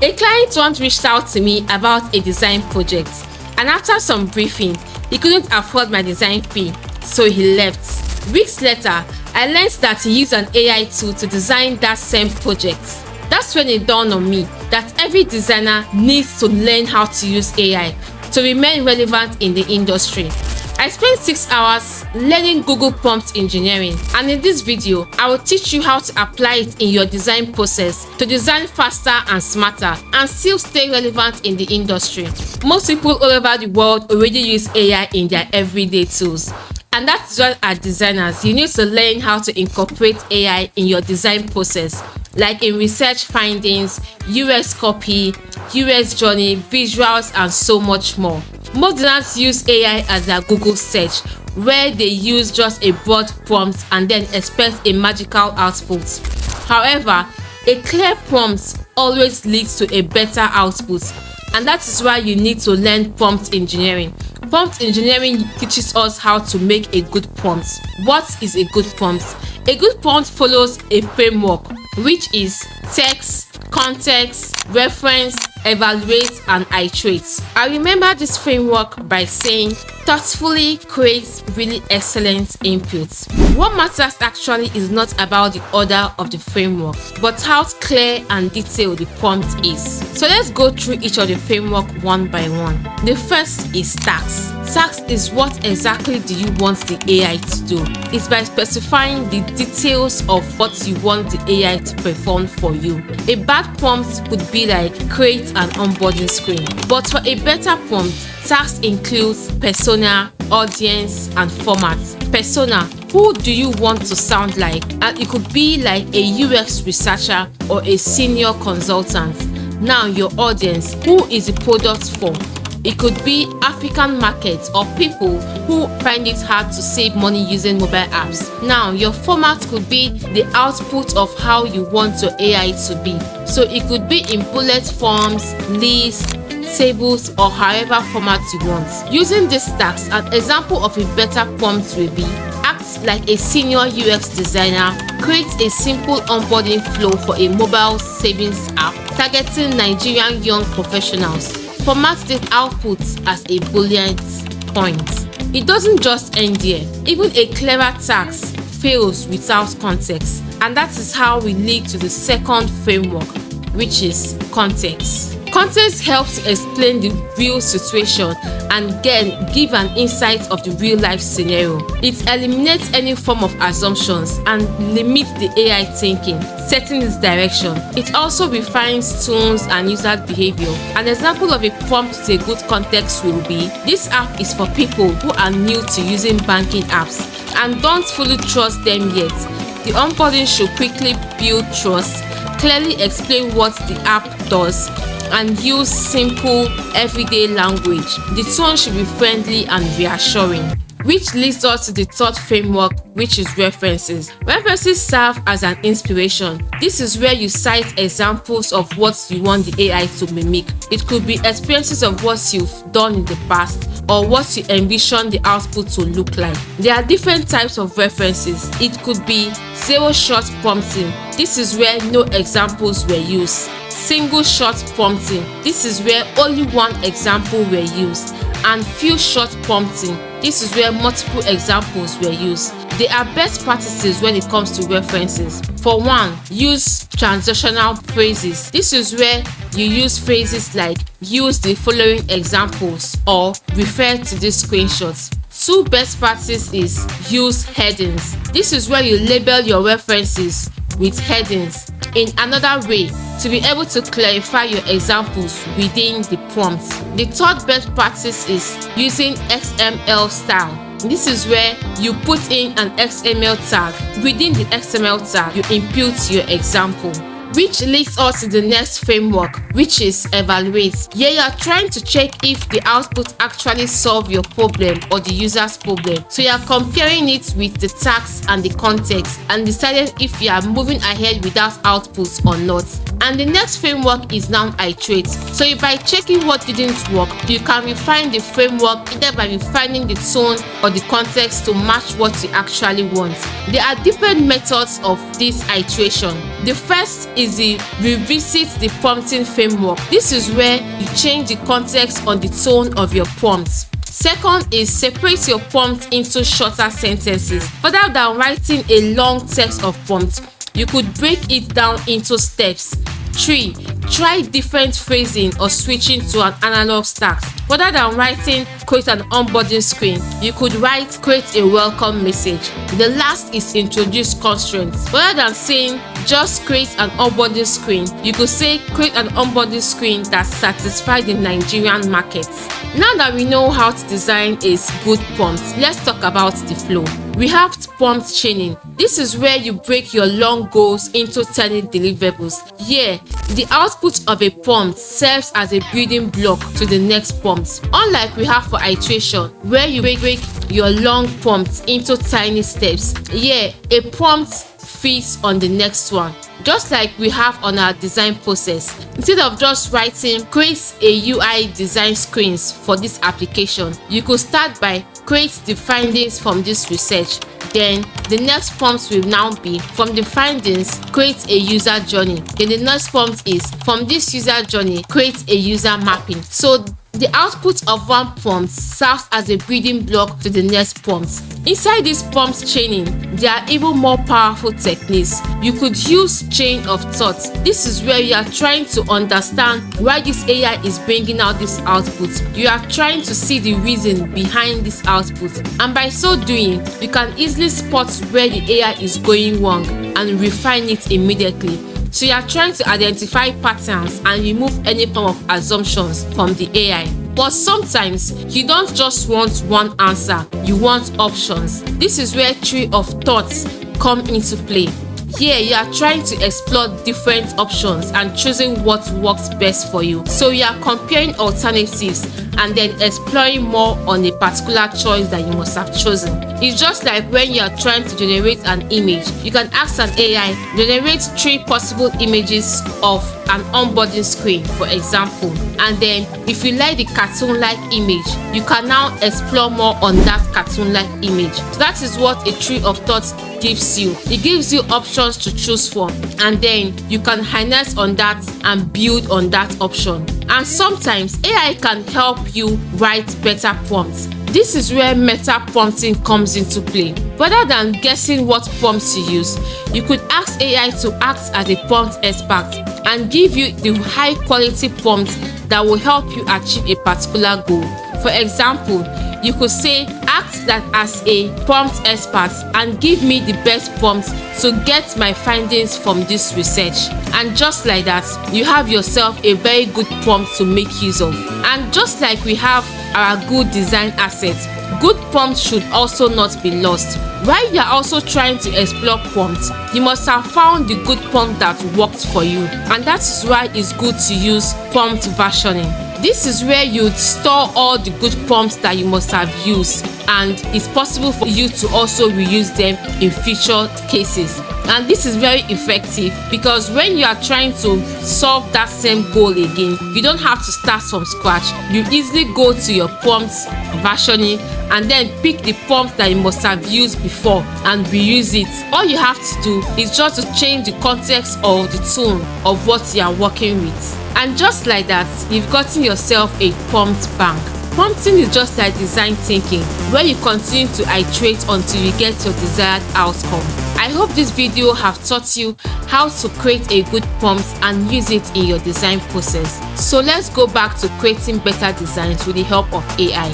A client once reached out to me about a design project, and after some briefing, he couldn't afford my design fee, so he left. Weeks later, I learned that he used an AI tool to design that same project. That's when it dawned on me that every designer needs to learn how to use AI to remain relevant in the industry. I spent 6 hours learning Google prompt engineering, and in this video, I will teach you how to apply it in your design process to design faster and smarter and still stay relevant in the industry. Most people all over the world already use AI in their everyday tools. And that's why as designers, you need to learn how to incorporate AI in your design process, like in research findings, UX copy, UX journey, visuals, and so much more. Most designers use AI as their Google search, where they use just a broad prompt and then expect a magical output. However, a clear prompt always leads to a better output, and that is why you need to learn prompt engineering. Prompt engineering teaches us how to make a good prompt. What is a good prompt? A good prompt follows a framework, which is text, context, reference, evaluate, and iterate. I remember this framework by saying, thoughtfully create really excellent inputs. What matters actually is not about the order of the framework, but how clear and detailed the prompt is. So let's go through each of the framework one by one. The first is task. Task is what exactly do you want the AI to do. It's by specifying the details of what you want the AI to perform for you. A bad prompt would be like create an onboarding screen. But for a better prompt, task includes persona, audience, and format. Persona, who do you want to sound like? And it could be like a UX researcher or a senior consultant. Now your audience, who is the product for? It could be African markets or people who find it hard to save money using mobile apps. Now, your format could be the output of how you want your AI to be. So it could be in bullet forms, lists, tables, or however format you want. Using these tags, an example of a better prompt will be act like a senior UX designer, create a simple onboarding flow for a mobile savings app targeting Nigerian young professionals. Format the output as a Boolean point. It doesn't just end here. Even a clever task fails without context, and that is how we lead to the second framework, which is context. Context helps to explain the real situation and give an insight of the real life scenario. It eliminates any form of assumptions and limits the AI thinking, setting its direction. It also refines tones and user behavior. An example of a prompt with a good context will be, this app is for people who are new to using banking apps and don't fully trust them yet. The onboarding should quickly build trust, clearly explain what the app does, and use simple, everyday language. The tone should be friendly and reassuring. Which leads us to the third framework, which is references. References serve as an inspiration. This is where you cite examples of what you want the AI to mimic. It could be experiences of what you've done in the past or what you envision the output to look like. There are different types of references. It could be zero-shot prompting. This is where no examples were used. Single-shot prompting. This is where only one example were used. And few-shot prompting. This is where multiple examples were used. There are best practices when it comes to references. For one, use transitional phrases. This is where you use phrases like use the following examples or refer to these screenshots. Two best practices is use headings. This is where you label your references with headings. In another way, to be able to clarify your examples within the prompt. The third best practice is using XML style. This is where you put in an XML tag. Within the XML tag, you input your example. Which leads us to the next framework, which is evaluate. Here you are trying to check if the output actually solves your problem or the user's problem. So you are comparing it with the tags and the context and deciding if you are moving ahead without outputs or not. And the next framework is now iterate. So by checking what didn't work, you can refine the framework either by refining the tone or the context to match what you actually want. There are different methods of this iteration. The first is the revisit the prompting framework. This is where you change the context on the tone of your prompts. Second is separate your prompt into shorter sentences. Rather than writing a long text of prompt, you could break it down into steps. 3. Try different phrasing or switching to an analog stack. Rather than writing create an onboarding screen, you could write create a welcome message. The last is introduce constraints. Rather than saying just create an onboarding screen, you could say create an onboarding screen that satisfies the Nigerian market. Now that we know how to design a good prompt, let's talk about the flow. We have prompt chaining. This is where you break your long goals into tiny deliverables. Here, the output of a prompt serves as a building block to the next prompt. Unlike we have for iteration, where you break your long prompts into tiny steps, here a prompt fits on the next one. Just like we have on our design process, instead of just writing create a UI design screens for this application, you could start by create the findings from this research. Then the next prompt will now be from the findings create a user journey. Then the next prompt is from this user journey create a user mapping. So the output of one prompt serves as a building block to the next prompt. Inside this prompt chaining, there are even more powerful techniques. You could use chain of thought. This is where you are trying to understand why this AI is bringing out this output. You are trying to see the reason behind this output, and by so doing, you can easily spot where the AI is going wrong and refine it immediately. So you are trying to identify patterns and remove any form of assumptions from the AI. But sometimes you don't just want one answer, you want options. This is where tree of thoughts come into play. Here you are trying to explore different options and choosing what works best for you. So you are comparing alternatives and then exploring more on a particular choice that you must have chosen. It's just like when you are trying to generate an image. You can ask an AI, generate 3 possible images of an onboarding screen, for example. And then if you like the cartoon-like image, you can now explore more on that cartoon-like image. So that is what a tree of thoughts gives you. It gives you options to choose from, and then you can harness on that and build on that option. And sometimes AI can help you write better prompts. This is where meta prompting comes into play. Rather than guessing what prompts to use, you could ask AI to act as a prompt expert and give you the high quality prompts that will help you achieve a particular goal. For example, you could say act that as a prompt expert and give me the best prompts to get my findings from this research. And just like that, you have yourself a very good prompt to make use of. And just like we have our good design assets, good prompts should also not be lost. While you are also trying to explore prompts, you must have found the good prompt that worked for you. And that is why it's good to use prompt versioning. This is where you store all the good prompts that you must have used, and it's possible for you to also reuse them in future cases. And this is very effective because when you are trying to solve that same goal again, you don't have to start from scratch. You easily go to your prompts versioning and then pick the prompt that you must have used before and reuse it. All you have to do is just to change the context or the tone of what you are working with. And just like that, you've gotten yourself a prompt bank. Prompting is just like design thinking, where you continue to iterate until you get your desired outcome. I hope this video have taught you how to create a good prompt and use it in your design process. So let's go back to creating better designs with the help of AI.